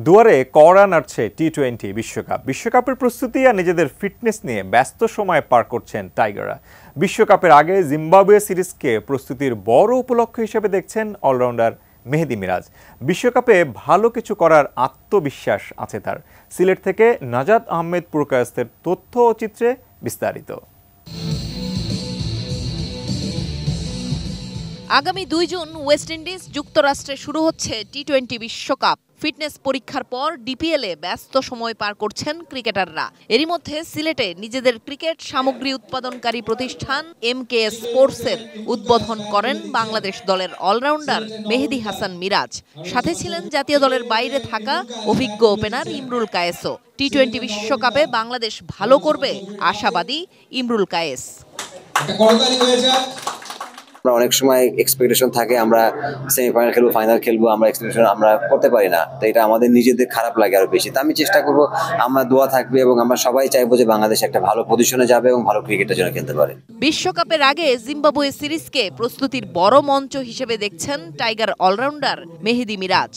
দুয়ারে কড়া নাড়ছে টি-20 বিশ্বকাপ। বিশ্বকাপের প্রস্তুতি আর নিজেদের ফিটনেস নিয়ে ব্যস্ত সময় পার করছেন টাইগাররা। বিশ্বকাপের আগে জিম্বাবুয়ে সিরিজকে প্রস্তুতির বড় উপলক্ষ হিসেবে দেখছেন অলরাউন্ডার মেহেদী মিরাজ। বিশ্বকাপে ভালো কিছু করার আত্মবিশ্বাস আছে তার। সিলেট থেকে নাজাত আহমেদ পুরকায়স্থের তথ্য ও চিত্রে বিস্তারিত। আগামী 2 জুন ওয়েস্ট ইন্ডিজ যুক্তরাষ্ট্রে শুরু হচ্ছে টি-20 বিশ্বকাপ। ফিটনেস পরীক্ষার পর ডিপিএলে ব্যস্ত সময় পার করছেন ক্রিকেটাররা। এরই মধ্যে সিলেটে নিজেদের ক্রিকেট সামগ্রী উৎপাদনকারী প্রতিষ্ঠান এমকেএস স্পোর্টসের উদ্বোধন করেন বাংলাদেশ দলের অলরাউন্ডার মেহেদী হাসান মিরাজ। সাথে ছিলেন জাতীয় দলের বাইরে থাকা অভিজ্ঞ ওপেনার ইমরুল কায়েসও। টি-20 বিশ্বকাপে বাংলাদেশ ভালো করবে আশাবাদী ইমরুল কায়েস। অনেক সময় এক্সপেকটেশন থাকে আমরা সেমিফাইনাল খেলবো, ফাইনাল খেলবো, আমরা এক্সপেকটেশন আমরা করতে পারি না, তো এটা আমাদের নিজেদের খারাপ লাগে আরো বেশি। তো আমি চেষ্টা করবো, আমরা দোয়া থাকবে এবং আমরা সবাই চাইবো যে বাংলাদেশ একটা ভালো পজিশনে যাবে এবং ভালো ক্রিকেটের জন্য খেলতে পারে। বিশ্বকাপের আগে জিম্বাবুয়ে সিরিজকে প্রস্তুতির বড় মঞ্চ হিসেবে দেখছেন টাইগার অলরাউন্ডার মেহেদী মিরাজ।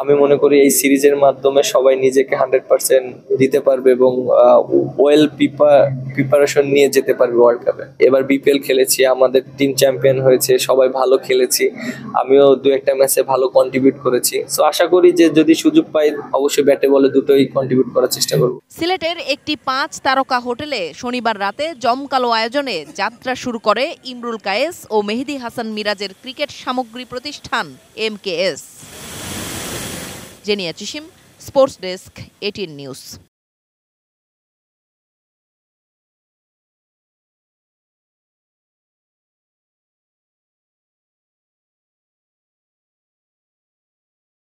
আমি মনে করি এই সিরিজের মাধ্যমে সবাই নিজেকে 100% দিতে পারবে এবং ওয়েল প্রিপারেশন নিয়ে যেতে পারবে ওয়ার্ল্ড কাপে। এবার বিপিএল খেলেছি, আমাদের টিম চ্যাম্পিয়ন হয়েছে, সবাই ভালো খেলেছি, আমিও 2-1টা ম্যাচে ভালো কন্ট্রিবিউট করেছি। সো আশা করি যে যদি সুযোগ পাই অবশ্যই ব্যাটে বলে দুটোই কন্ট্রিবিউট করার চেষ্টা করব। সিলেটের একটি 5 তারকা হোটেলে শনিবার রাতে জমকালো আয়োজনে যাত্রা শুরু করে ইমরুল কায়েস ও মেহেদী হাসান মিরাজের ক্রিকেট সামগ্রী প্রতিষ্ঠান MKS. Jenia Chisim, sports desk, 18 news.